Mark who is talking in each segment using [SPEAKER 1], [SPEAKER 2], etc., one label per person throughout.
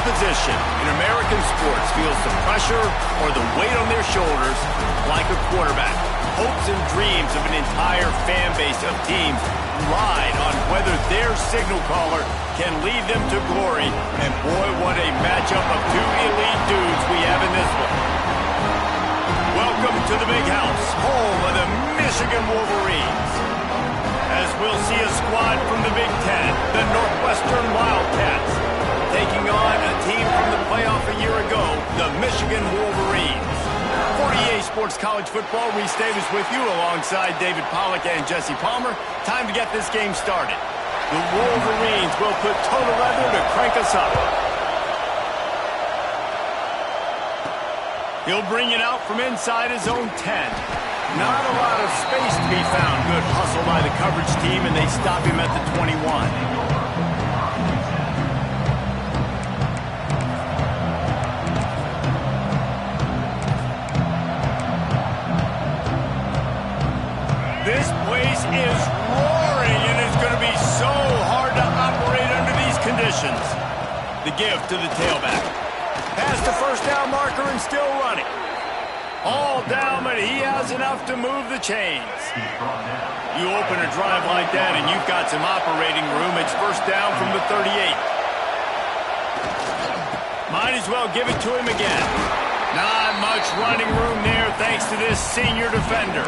[SPEAKER 1] position in American sports feels the pressure or the weight on their shoulders like a quarterback. Hopes and dreams of an entire fan base of teams ride on whether their signal caller can lead them to glory. And boy, what a matchup of two elite dudes we have in this one. Welcome to the Big House, home of the Michigan Wolverines. As we'll see a squad from the Big Ten, the Northwestern Wildcats, taking on a team from the playoff a year ago, the Michigan Wolverines. 48 Sports College Football, Reese Davis with you alongside David Pollack and Jesse Palmer. Time to get this game started. The Wolverines will put total leather to crank us up. He'll bring it out from inside his own 10. Not a lot of space to be found. Good hustle by the coverage team, and they stop him at the 21. This place is roaring, and it's going to be so hard to operate under these conditions. The give to the tailback. Past the first down marker and still running. All down, but he has enough to move the chains. You open a drive like that, and you've got some operating room. It's first down from the 38. Might as well give it to him again. Not much running room there thanks to this senior defender.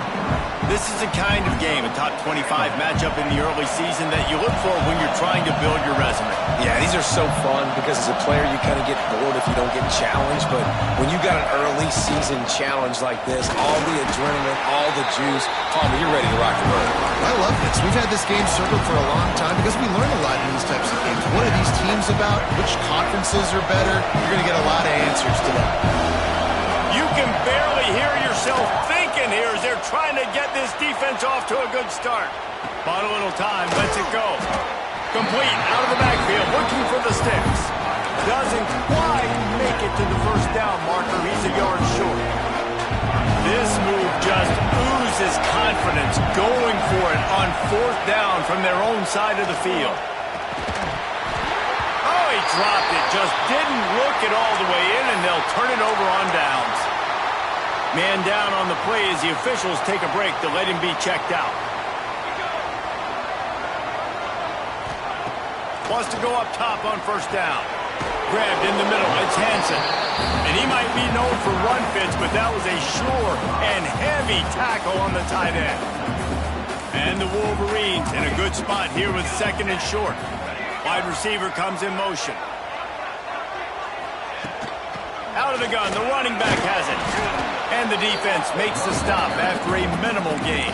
[SPEAKER 1] This is the kind of game, a top 25 matchup in the early season, that you look for when you're trying to build your resume.
[SPEAKER 2] Yeah, these are so fun because as a player you kind of get bored if you don't get challenged, but when you got an early season challenge like this, all the adrenaline, all the juice, Palmer, you're ready to rock and roll.
[SPEAKER 3] I love this. We've had this game circled for a long time because we learn a lot in these types of games. What are these teams about? Which conferences are better? You're going to get a lot of answers today.
[SPEAKER 1] You can barely hear yourself thinking here as they're trying to get this defense off to a good start. Bought a little time, lets it go. Complete, out of the backfield, looking for the sticks. Doesn't quite make it to the first down marker. He's a yard short. This move just oozes confidence, going for it on fourth down from their own side of the field. Oh, he dropped it. Just didn't look it all the way in, and they'll turn it over on downs. Man down on the play as the officials take a break to let him be checked out. Wants to go up top on first down. Grabbed in the middle. It's Hansen. And he might be known for run fits, but that was a sure and heavy tackle on the tight end. And the Wolverines in a good spot here with second and short. Wide receiver comes in motion. Out of the gun, the running back has it. And the defense makes the stop after a minimal gain.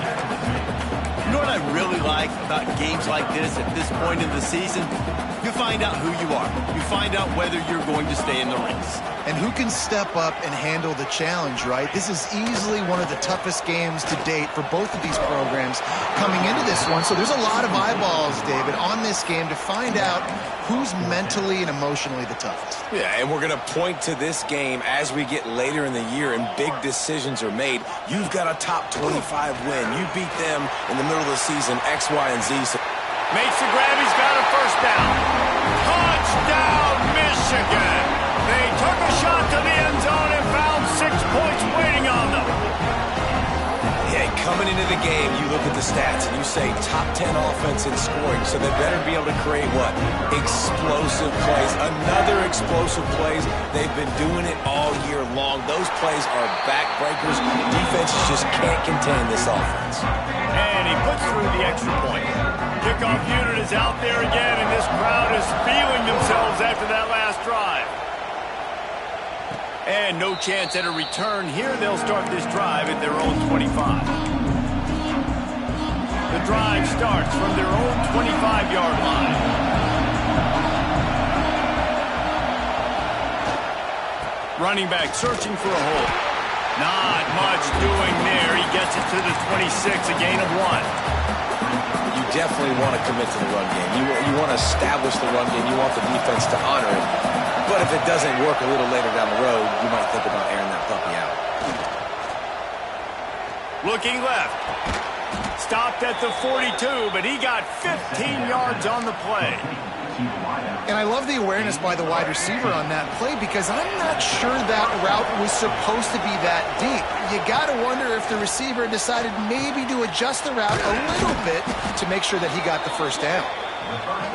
[SPEAKER 1] You know what I really like about games like this at this point in the season? You find out who you are. You find out whether you're going to stay in the race.
[SPEAKER 3] And who can step up and handle the challenge, right? This is easily one of the toughest games to date for both of these programs coming into this one. So there's a lot of eyeballs, David, on this game to find out who's mentally and emotionally the toughest.
[SPEAKER 2] Yeah, and we're going to point to this game as we get later in the year and big decisions are made. You've got a top 25 win. You beat them in the middle of the season, X, Y, and Z. So
[SPEAKER 1] makes the grab. He's got a first down. Touchdown, Michigan. They took a shot to the end zone and found 6 points waiting on them.
[SPEAKER 2] Yeah, coming into the game, you look at the stats and you say top 10 offense in scoring, so they better be able to create what? Explosive plays. Another explosive plays. They've been doing it all year long. Those plays are backbreakers. Defenses just can't contain this offense.
[SPEAKER 1] And he puts through the extra point. Kickoff unit is out there again, and this crowd is feeling themselves after that last drive. And no chance at a return here. They'll start this drive at their own 25. The drive starts from their own 25-yard line. Running back searching for a hole. Not much doing there. He gets it to the 26, a gain of 1.
[SPEAKER 2] You definitely want to commit to the run game. You want to establish the run game. You want the defense to honor it. But if it doesn't work a little later down the road, you might think about airing that puppy out.
[SPEAKER 1] Looking left. stopped at the 42, but he got 15 yards on the play.
[SPEAKER 3] And I love the awareness by the wide receiver on that play because I'm not sure that route was supposed to be that deep. You got to wonder if the receiver decided maybe to adjust the route a little bit to make sure that he got the first down.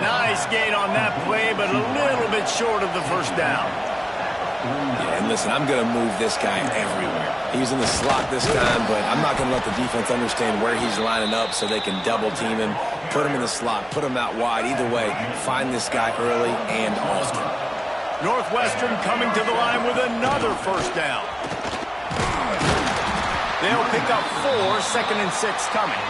[SPEAKER 1] Nice gain on that play, but a little bit short of the first down.
[SPEAKER 2] Yeah, and listen, I'm going to move this guy everywhere. He's in the slot this time, but I'm not going to let the defense understand where he's lining up so they can double team him, put him in the slot, put him out wide. Either way, find this guy early and often.
[SPEAKER 1] Northwestern coming to the line with another first down. They'll pick up 4, 2nd and 6 coming.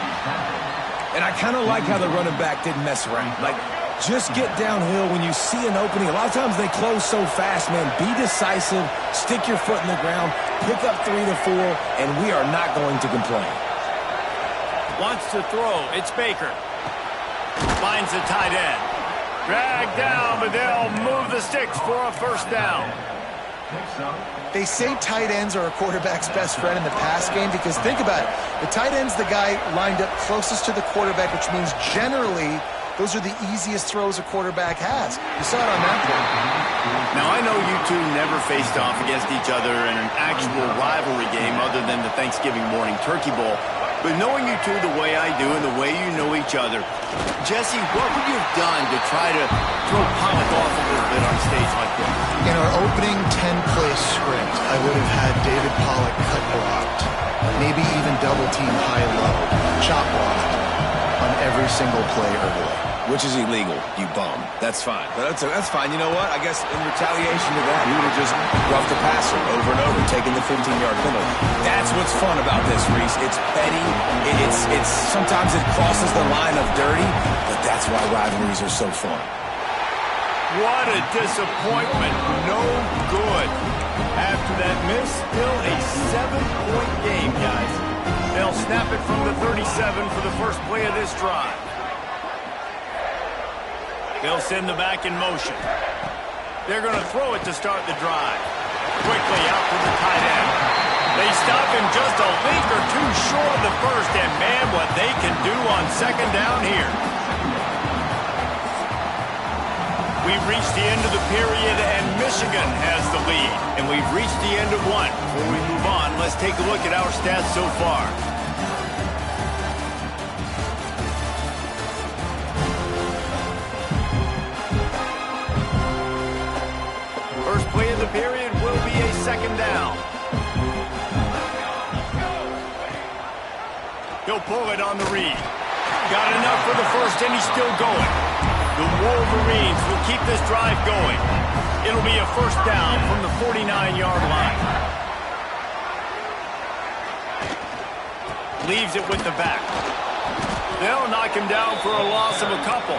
[SPEAKER 2] And I kind of like how the running back didn't mess around. Like, just get downhill when you see an opening. A lot of times they close so fast, man. Be decisive, stick your foot in the ground, pick up 3 to 4, and we are not going to complain.
[SPEAKER 1] Wants to throw. It's Baker. Finds the tight end. Dragged down, but they'll move the sticks for a first down.
[SPEAKER 3] They say tight ends are a quarterback's best friend in the pass game because think about it. The tight end's the guy lined up closest to the quarterback, which means generally those are the easiest throws a quarterback has. You saw it on that play.
[SPEAKER 1] Now, I know you two never faced off against each other in an actual rivalry game other than the Thanksgiving morning Turkey Bowl. But knowing you two the way I do and the way you know each other, Jesse, what would you have done to try to throw Pollock off a little bit on a stage like this?
[SPEAKER 3] In our opening 10-play script, I would have had David Pollock cut blocked, maybe even double-team high-low, chop blocked on every single play early.
[SPEAKER 2] Which is illegal, you bum. That's fine. But that's fine. You know what? I guess in retaliation to that, he would have just roughed the passer over and over, taking the 15-yard penalty. That's what's fun about this, Reese. It's petty. It's sometimes it crosses the line of dirty, but that's why rivalries are so fun.
[SPEAKER 1] What a disappointment. No good. After that miss, still a 7-point game, guys. They'll snap it from the 37 for the first play of this drive. They'll send the back in motion. They're going to throw it to start the drive. Quickly out to the tight end. They stop him just a link or two short of the first, and man, what they can do on second down here. We've reached the end of the period, and Michigan has the lead. And we've reached the end of one. Before we move on, let's take a look at our stats so far. First play of the period will be a second down. He'll pull it on the read. Got enough for the first, and he's still going. The Wolverines will keep this drive going. It'll be a first down from the 49-yard line. Leaves it with the back. They'll knock him down for a loss of a couple.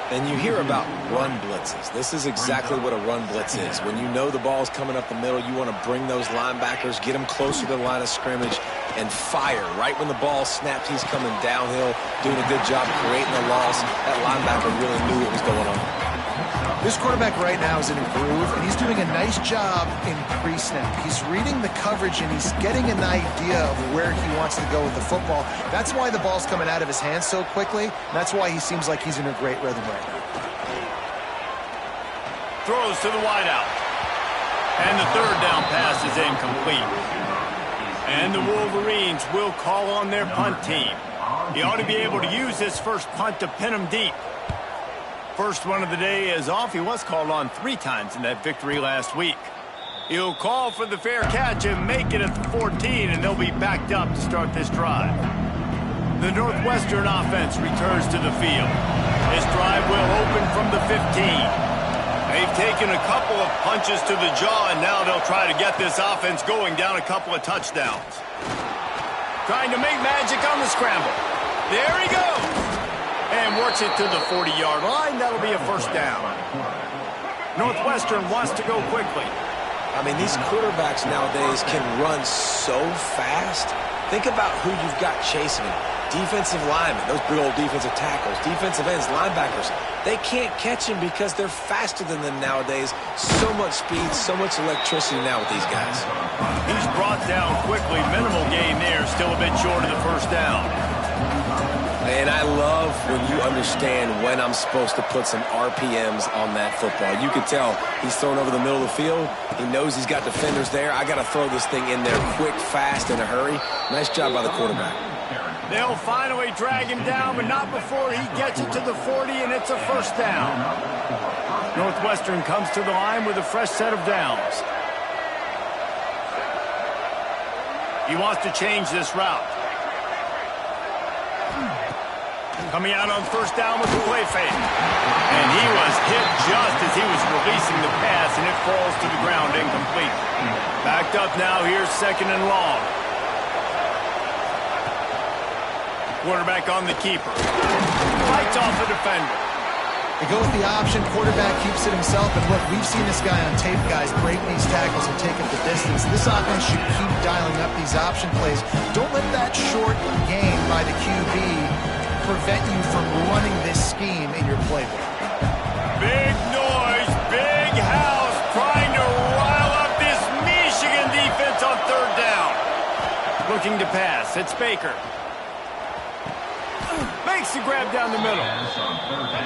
[SPEAKER 2] And you hear about run blitzes. This is exactly what a run blitz is. When you know the ball's coming up the middle, you want to bring those linebackers, get them closer to the line of scrimmage, and fire. Right when the ball snaps, he's coming downhill, doing a good job creating a loss. That linebacker really knew what was going on.
[SPEAKER 3] This quarterback right now is in a groove, and he's doing a nice job in pre-snap. He's reading the coverage, and he's getting an idea of where he wants to go with the football. That's why the ball's coming out of his hands so quickly. That's why he seems like he's in a great rhythm right now.
[SPEAKER 1] Throws to the wideout. And the third down pass is incomplete. And the Wolverines will call on their punt team. He ought to be able to use this first punt to pin him deep. First one of the day is off. He was called on 3 times in that victory last week. He'll call for the fair catch and make it at the 14, and they'll be backed up to start this drive. The Northwestern offense returns to the field. This drive will open from the 15. They've taken a couple of punches to the jaw, and now they'll try to get this offense going down a couple of touchdowns. Trying to make magic on the scramble. There he goes. And works it to the 40-yard line. That'll be a first down. Northwestern wants to go quickly.
[SPEAKER 2] I mean, these quarterbacks nowadays can run so fast. Think about who you've got chasing him. Defensive linemen, those big old defensive tackles, defensive ends, linebackers. They can't catch him because they're faster than them nowadays. So much speed, so much electricity now with these guys.
[SPEAKER 1] He's brought down quickly. Minimal gain there. Still a bit short of the first down.
[SPEAKER 2] And I love when you understand when I'm supposed to put some RPMs on that football. You can tell he's thrown over the middle of the field. He knows he's got defenders there. I got to throw this thing in there quick, fast, in a hurry. Nice job by the quarterback.
[SPEAKER 1] They'll finally drag him down, but not before he gets it to the 40, and it's a first down. Northwestern comes to the line with a fresh set of downs. He wants to change this route. Coming out on first down with the play fake. And he was hit just as he was releasing the pass, and it falls to the ground incomplete. Backed up now, here's second and long. Quarterback on the keeper. Fights off the defender.
[SPEAKER 3] They go with the option. Quarterback keeps it himself. And look, we've seen this guy on tape, guys, break these tackles and take up the distance. This offense should keep dialing up these option plays. Don't let that short gain by the QB prevent you from running this scheme in your playbook.
[SPEAKER 1] Big noise, big house, trying to rile up this Michigan defense on third down. Looking to pass. It's Baker. Makes the grab down the middle.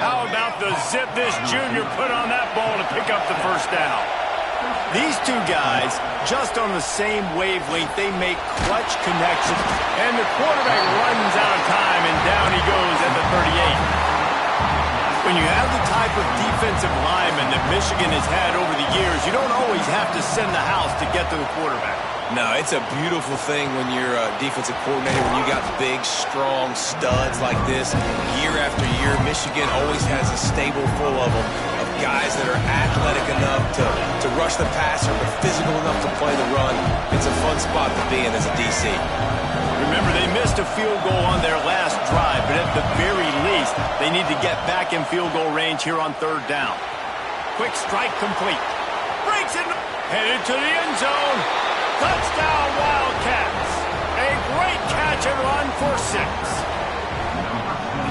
[SPEAKER 1] How about the zip this junior put on that ball to pick up the first down? These two guys, just on the same wavelength, they make clutch connections. And the quarterback runs out of time, and down he goes at the 38. When you have the type of defensive lineman that Michigan has had over the years, you don't always have to send the house to get to the quarterback.
[SPEAKER 2] No, it's a beautiful thing when you're a defensive coordinator, when you got big, strong studs like this. Year after year, Michigan always has a stable full of them, of guys that are athletic enough to rush the passer, but physical enough to play the run. It's a fun spot to be in as a DC.
[SPEAKER 1] Remember, they missed a field goal on their last drive, but at the very least, they need to get back in field goal range here on third down. Quick strike complete. Breaks it, headed to the end zone. Touchdown, Wildcats. A great catch and run for 6.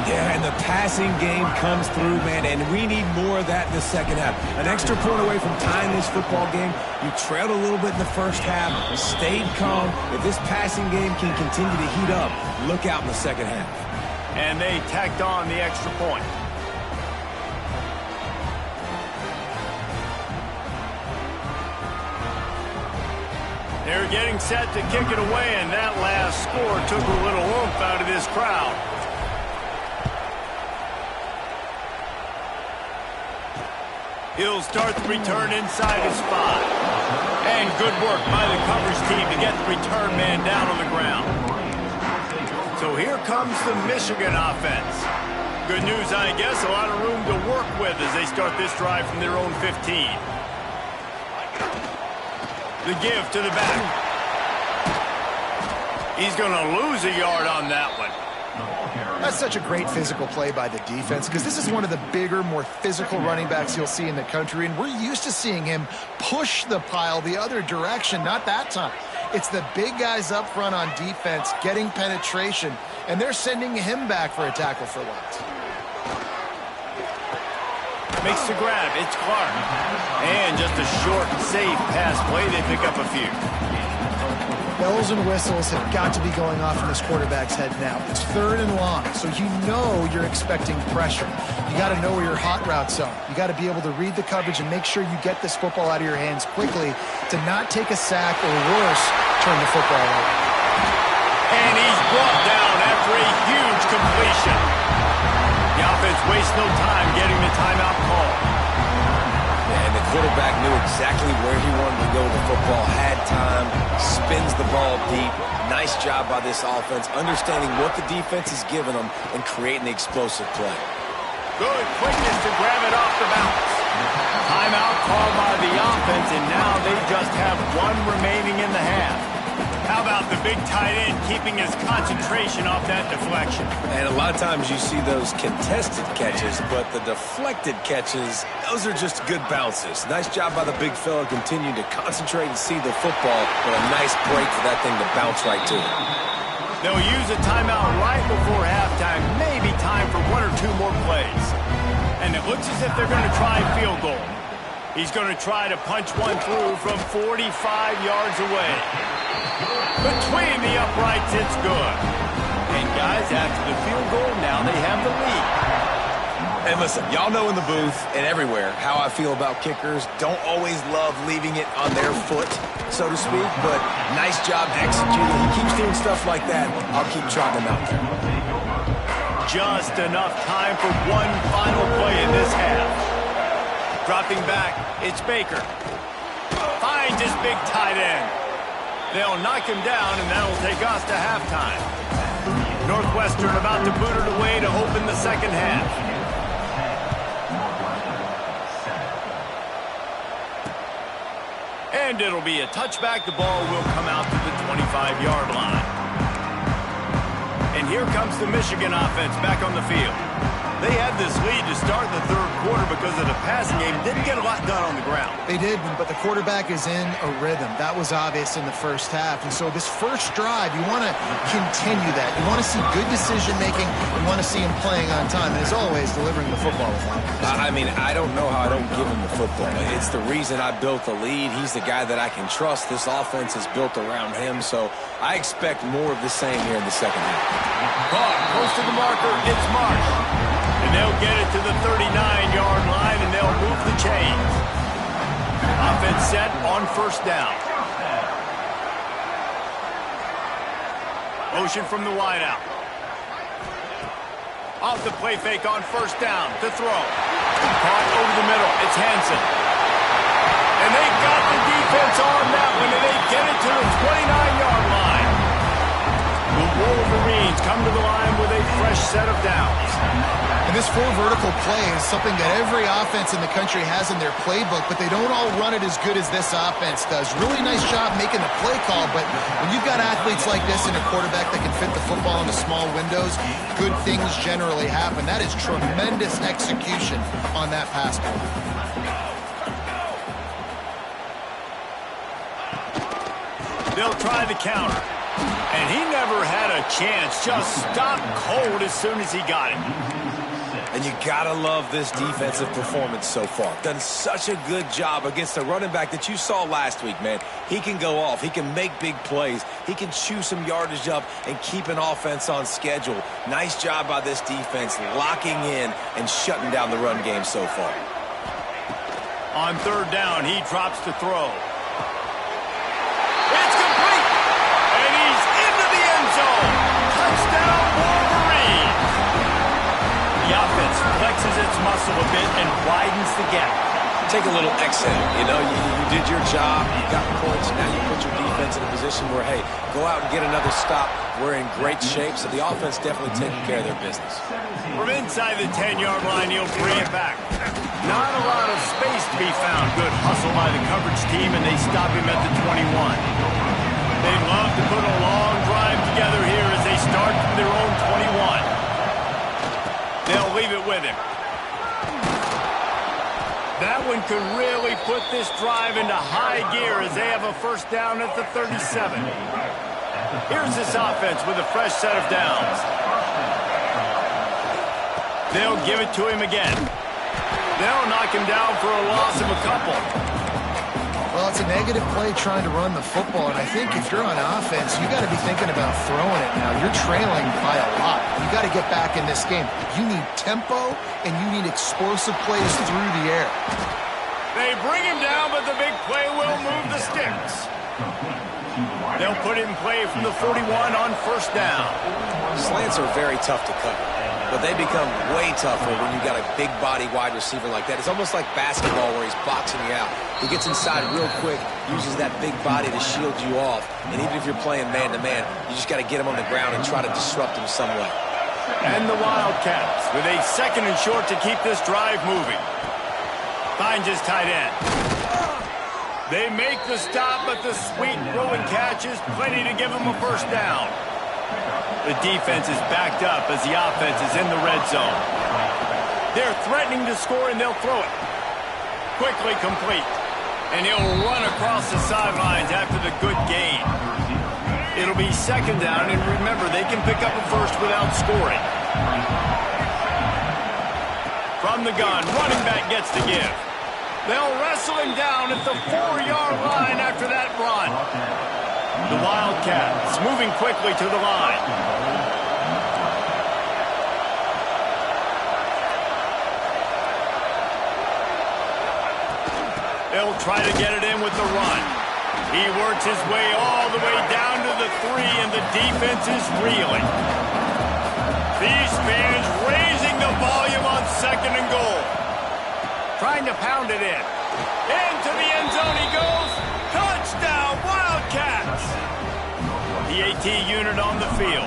[SPEAKER 2] Yeah, and the passing game comes through, man, and we need more of that in the second half. An extra point away from tying this football game. You trailed a little bit in the first half, stayed calm. If this passing game can continue to heat up, look out in the second half.
[SPEAKER 1] And they tacked on the extra point. They're getting set to kick it away, and that last score took a little oomph out of this crowd. He'll start the return inside his spot. And good work by the coverage team to get the return man down on the ground. So here comes the Michigan offense. Good news, I guess, a lot of room to work with as they start this drive from their own 15. The give to the back. He's going to lose a yard on that one.
[SPEAKER 3] That's such a great physical play by the defense because this is one of the bigger, more physical running backs you'll see in the country, and we're used to seeing him push the pile the other direction. Not that time. It's the big guys up front on defense getting penetration, and they're sending him back for a tackle for loss.
[SPEAKER 1] Makes the grab. It's Clark. And just a short, safe pass play. They pick up a few.
[SPEAKER 3] Bells and whistles have got to be going off in this quarterback's head now. It's third and long, so you know you're expecting pressure. You got to know where your hot routes are. You got to be able to read the coverage and make sure you get this football out of your hands quickly to not take a sack or worse, turn the football over.
[SPEAKER 1] And he's brought down after a huge completion. The offense wastes no time getting the timeout call.
[SPEAKER 2] And the quarterback knew exactly where he wanted to go with the football, had time, spins the ball deep. Nice job by this offense, understanding what the defense is giving them and creating the explosive play.
[SPEAKER 1] Good quickness to grab it off the bounce. Timeout called by the offense, and now they just have one remaining in the half. How about the big tight end keeping his concentration off that deflection?
[SPEAKER 2] And a lot of times you see those contested catches, but the deflected catches, those are just good bounces. Nice job by the big fella, continuing to concentrate and see the football, but a nice break for that thing to bounce right to it.
[SPEAKER 1] They'll use a timeout right before halftime, maybe time for one or two more plays. And it looks as if they're going to try a field goal. He's going to try to punch one through from 45 yards away. Between the uprights, it's good. And guys, after to the field goal. Now they have the lead.
[SPEAKER 2] And listen, y'all know in the booth and everywhere how I feel about kickers. Don't always love leaving it on their foot, so to speak, but nice job executing. He keeps doing stuff like that. I'll keep trotting him out there.
[SPEAKER 1] Just enough time for one final play in this half. Dropping back, it's Baker. Finds his big tight end. They'll knock him down, and that'll take us to halftime. Northwestern about to boot it away to open the second half. And it'll be a touchback. The ball will come out to the 25-yard line. And here comes the Michigan offense back on the field. They had this lead to start the third quarter because of the passing game. Didn't get a lot done on the ground.
[SPEAKER 3] They did, but the quarterback is in a rhythm. That was obvious in the first half. And so this first drive, you want to continue that. You want to see good decision-making. You want to see him playing on time. And as always, delivering the football.
[SPEAKER 2] I mean, I don't know how I don't give him the football. It's the reason I built the lead. He's the guy that I can trust. This offense is built around him. So I expect more of the same here in the second half.
[SPEAKER 1] Caught close to the marker. It's Marsh. And they'll get it to the 39-yard line, and they'll move the chains. Offense set on first down. Motion from the wideout. Off the play fake on first down to throw. Caught over the middle. It's Hansen. And they got the defense on that one, and they get it to the 29-yard line. The Wolverines come to the line with a fresh set of downs.
[SPEAKER 3] And this full vertical play is something that every offense in the country has in their playbook, but they don't all run it as good as this offense does. Really nice job making the play call, but when you've got athletes like this and a quarterback that can fit the football into small windows, good things generally happen. That is tremendous execution on that pass play.
[SPEAKER 1] They'll try the counter. And he never had a chance. Just stopped cold as soon as he got it.
[SPEAKER 2] And you gotta love this defensive performance so far. Done such a good job against the running back that you saw last week, man. He can go off. He can make big plays. He can chew some yardage up and keep an offense on schedule. Nice job by this defense locking in and shutting down the run game so far.
[SPEAKER 1] On third down, he drops to throw. It's complete. And he's into the end zone. Touchdown, Wolverine. The offense flexes its muscle a bit and widens the gap.
[SPEAKER 2] Take a little exhale. You know, you did your job. You got points. Now you put your defense in a position where, hey, go out and get another stop. We're in great shape, so the offense definitely taking care of their business.
[SPEAKER 1] From inside the 10-yard line, he'll bring it back. Not a lot of space to be found. Good hustle by the coverage team, and they stop him at the 21. They'd love to put a long drive together here as they start from their own 21. They'll leave it with him. That one could really put this drive into high gear as they have a first down at the 37. Here's this offense with a fresh set of downs. They'll give it to him again. They'll knock him down for a loss of a couple.
[SPEAKER 3] Well, it's a negative play trying to run the football, and I think if you're on offense, you got to be thinking about throwing it now. You're trailing by a lot. You got to get back in this game. You need tempo, and you need explosive plays through the air.
[SPEAKER 1] They bring him down, but the big play will move the sticks. They'll put it in play from the 41 on first down.
[SPEAKER 2] Slants are very tough to cover, but they become way tougher when you got a big body wide receiver like that. It's almost like basketball where he's boxing you out. He gets inside real quick, uses that big body to shield you off, and even if you're playing man-to-man, you just got to get him on the ground and try to disrupt him some way.
[SPEAKER 1] And the Wildcats with a second and short to keep this drive moving. Finds his tight end. They make the stop, but the sweet throwing catch is plenty to give him a first down. The defense is backed up as the offense is in the red zone. They're threatening to score, and they'll throw it. Quickly complete. And he'll run across the sidelines after the good gain. It'll be second down, and remember, they can pick up a first without scoring. From the gun, running back gets to give. They'll wrestle him down at the 4-yard line after that run. The Wildcats moving quickly to the line. They'll try to get it in with the run. He works his way all the way down to the 3, and the defense is reeling. These fans raising the volume on 2nd and goal. Trying to pound it in. Into the end zone he goes. Touchdown, Wildcats! The AT unit on the field.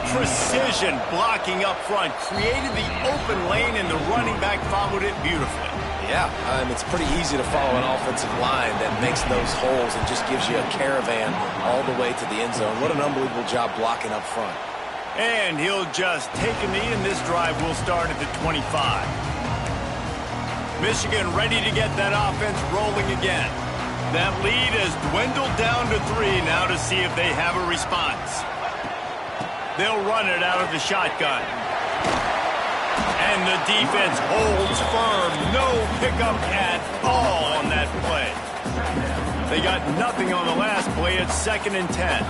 [SPEAKER 1] Precision blocking up front. Created the open lane, and the running back followed it beautifully.
[SPEAKER 2] Yeah, it's pretty easy to follow an offensive line that makes those holes and just gives you a caravan all the way to the end zone. What an unbelievable job blocking up front.
[SPEAKER 1] And he'll just take a knee, and this drive will start at the 25. Michigan ready to get that offense rolling again. That lead has dwindled down to 3 now to see if they have a response. They'll run it out of the shotgun. And the defense holds firm. No pickup at all on that play. They got nothing on the last play. It's 2nd and 10.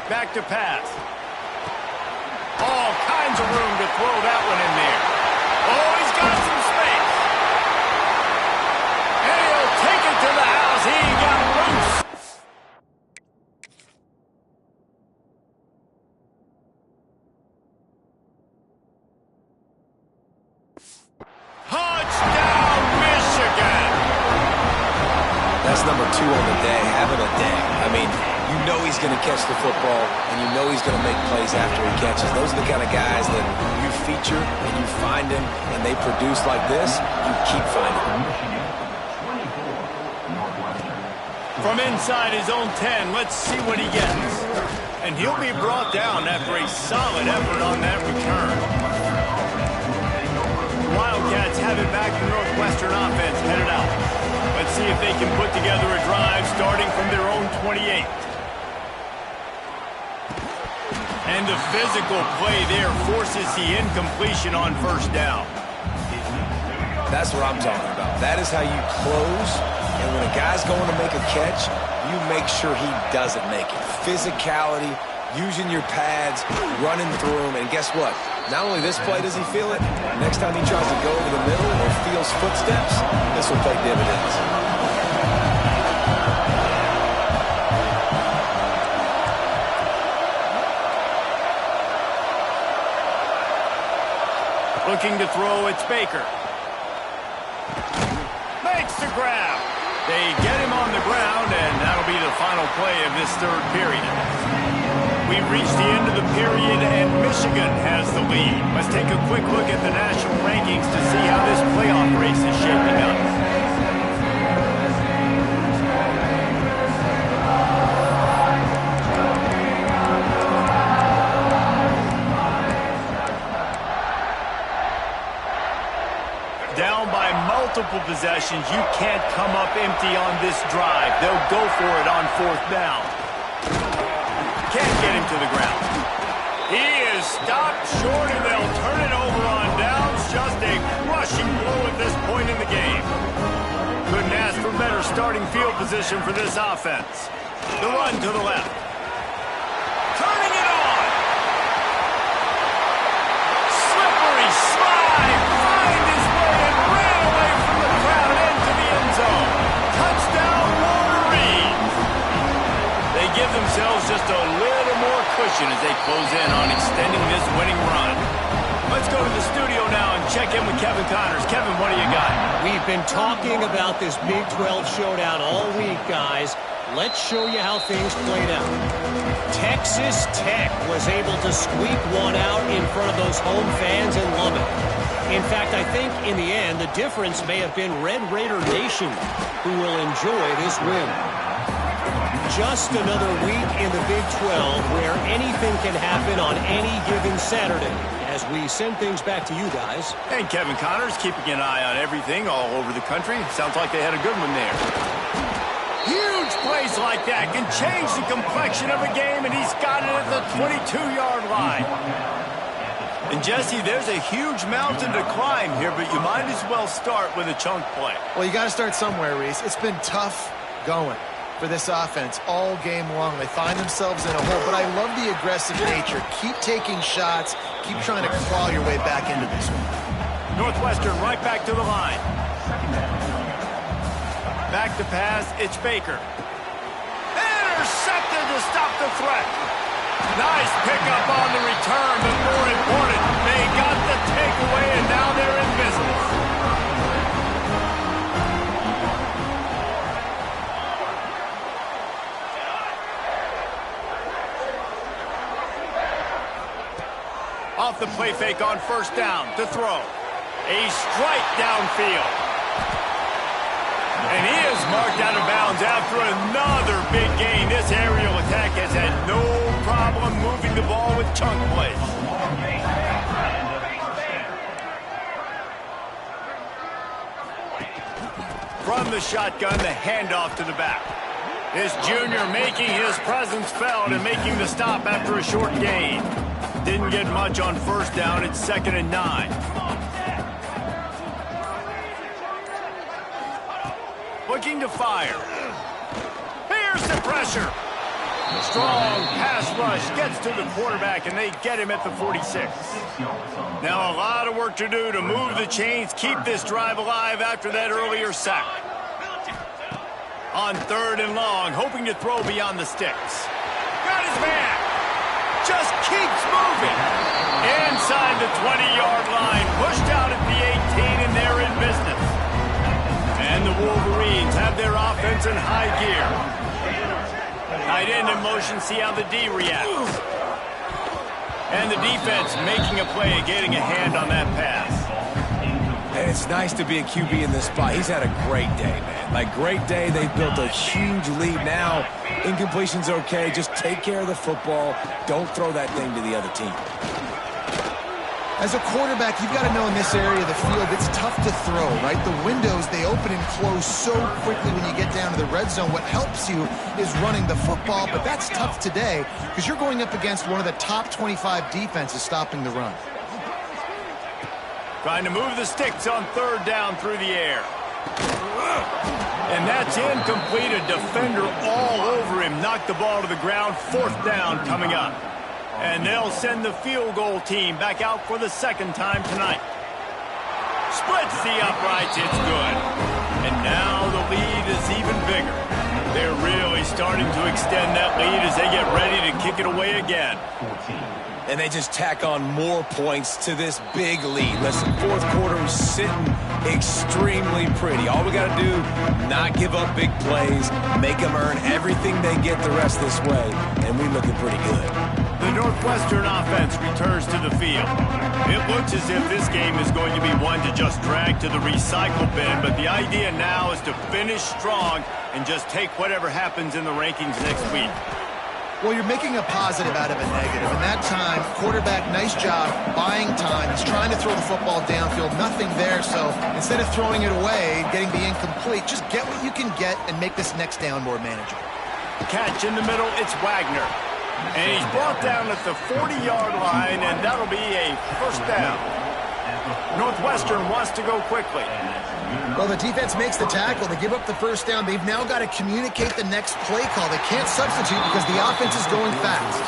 [SPEAKER 1] Back to pass. All kinds of room to throw that one in there. Oh, he's got some space. And he'll take it to the house. He got loose. Touchdown, Michigan!
[SPEAKER 2] That's number 2 on the day, having a day. I mean, you know he's going to catch the football, and you know he's going to make plays after he catches. Those are the kind of guys that you feature, and you find them, and they produce like this, you keep finding them.
[SPEAKER 1] From inside his own 10, let's see what he gets. And he'll be brought down after a solid effort on that return. Wildcats have it back. The Northwestern offense headed out. Let's see if they can put together a drive starting from their own 28. And the physical play there forces the incompletion on 1st down.
[SPEAKER 2] That's what I'm talking about. That is how you close. And when a guy's going to make a catch, you make sure he doesn't make it. Physicality, using your pads, running through him. And guess what? Not only this play does he feel it, next time he tries to go over the middle or feels footsteps, this will pay dividends.
[SPEAKER 1] Looking to throw, it's Baker. Makes the grab. They get him on the ground, and that'll be the final play of this 3rd period. We've reached the end of the period, and Michigan has the lead. Let's take a quick look at the national rankings to see how this playoff race is shaping up. Down by multiple possessions, you can't come up empty on this drive. They'll go for it on 4th down. Can't get him to the ground. He is stopped short, and they'll turn it over on downs. Just a crushing blow at this point in the game. Couldn't ask for better starting field position for this offense. The run to the left. Turning it on. Slippery slide. Find his way and ran away from the crowd into the end zone. Touchdown, Wolverines. They give themselves just a little more cushion as they close in on extending this winning run. Let's go to the studio now and check in with Kevin Connors. Kevin, what do you got?
[SPEAKER 4] We've been talking about this Big 12 showdown all week, guys. Let's show you how things played out. Texas Tech was able to squeak one out in front of those home fans in Lubbock. In fact, I think in the end, the difference may have been Red Raider Nation, who will enjoy this win. Just another week in the Big 12 where anything can happen on any given Saturday. As we send things back to you guys.
[SPEAKER 1] And Kevin Connors keeping an eye on everything all over the country. Sounds like they had a good one there. Huge plays like that can change the complexion of a game, and he's got it at the 22-yard line. And Jesse, there's a huge mountain to climb here, but you might as well start with a chunk play.
[SPEAKER 3] Well, you got to start somewhere, Reese. It's been tough going for this offense all game long. They find themselves in a hole, but I love the aggressive nature. Keep taking shots. Keep trying to claw your way back into this one.
[SPEAKER 1] Northwestern right back to the line. Back to pass, it's Baker. Intercepted to stop the threat. Nice pickup on the return, but more important, they got the takeaway, and now they're in business. Off the play fake on first down to throw. A strike downfield. And he is marked out of bounds after another big gain. This aerial attack has had no problem moving the ball with chunk plays. From the shotgun, the handoff to the back. This junior making his presence felt and making the stop after a short gain. Didn't get much on first down. It's 2nd and 9. Looking to fire. Here's the pressure. Strong pass rush gets to the quarterback, and they get him at the 46. Now a lot of work to do to move the chains, keep this drive alive after that earlier sack. On 3rd and long, hoping to throw beyond the sticks. Got his man. Just keeps moving. Inside the 20-yard line, pushed out at the 18, and they're in business. And the Wolverines have their offense in high gear. Tight end in motion, see how the D reacts. And the defense making a play, getting a hand on that pass.
[SPEAKER 2] And it's nice to be a QB in this spot. He's had a great day, man. Like, great day. They've built a huge lead now. Incompletion's okay. Just take care of the football. Don't throw that thing to the other team.
[SPEAKER 3] As a quarterback, you've got to know in this area of the field, it's tough to throw, right? The windows, they open and close so quickly when you get down to the red zone. What helps you is running the football, but that's tough today because you're going up against one of the top 25 defenses stopping the run.
[SPEAKER 1] Trying to move the sticks on 3rd down through the air. And that's incomplete. A defender all over him. Knocked the ball to the ground. 4th down coming up. And they'll send the field goal team back out for the 2nd time tonight. Splits the uprights. It's good. And now the lead is even bigger. They're really starting to extend that lead as they get ready to kick it away again.
[SPEAKER 2] And they just tack on more points to this big lead. Listen, 4th quarter is sitting extremely pretty. All we got to do, not give up big plays, make them earn everything they get the rest this way, and we're looking pretty good.
[SPEAKER 1] The Northwestern offense returns to the field. It looks as if this game is going to be one to just drag to the recycle bin, but the idea now is to finish strong and just take whatever happens in the rankings next week.
[SPEAKER 3] Well, you're making a positive out of a negative. And that time, quarterback, nice job, buying time. He's trying to throw the football downfield. Nothing there, so instead of throwing it away, getting the incomplete, just get what you can get and make this next down more manageable.
[SPEAKER 1] Catch in the middle, it's Wagner. And he's brought down at the 40-yard line, and that'll be a 1st down. Northwestern wants to go quickly.
[SPEAKER 3] Well, the defense makes the tackle. They give up the 1st down. They've now got to communicate the next play call. They can't substitute because the offense is going fast.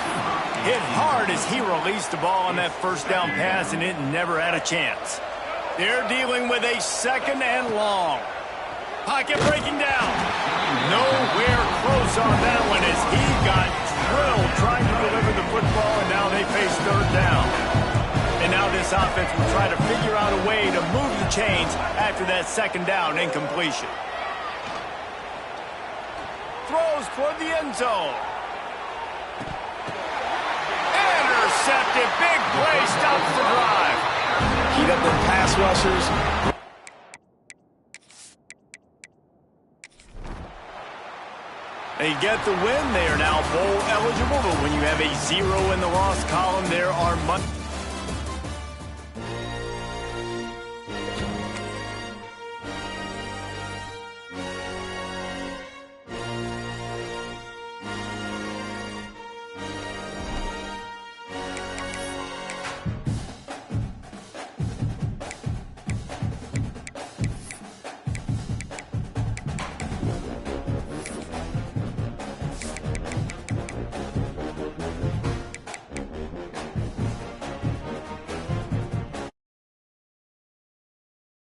[SPEAKER 1] Hit hard as he released the ball on that 1st down pass, and it never had a chance. They're dealing with a 2nd and long. Pocket breaking down. Nowhere close on that one as he got drilled trying to deliver the football, and now they face 3rd down. And now this offense will try to figure out a way to move the chains after that 2nd down incompletion. Throws toward the end zone. Intercepted. Big play stops the drive.
[SPEAKER 2] Heat up them pass rushers.
[SPEAKER 1] They get the win. They are now bowl eligible, but when you have a 0 in the loss column, there are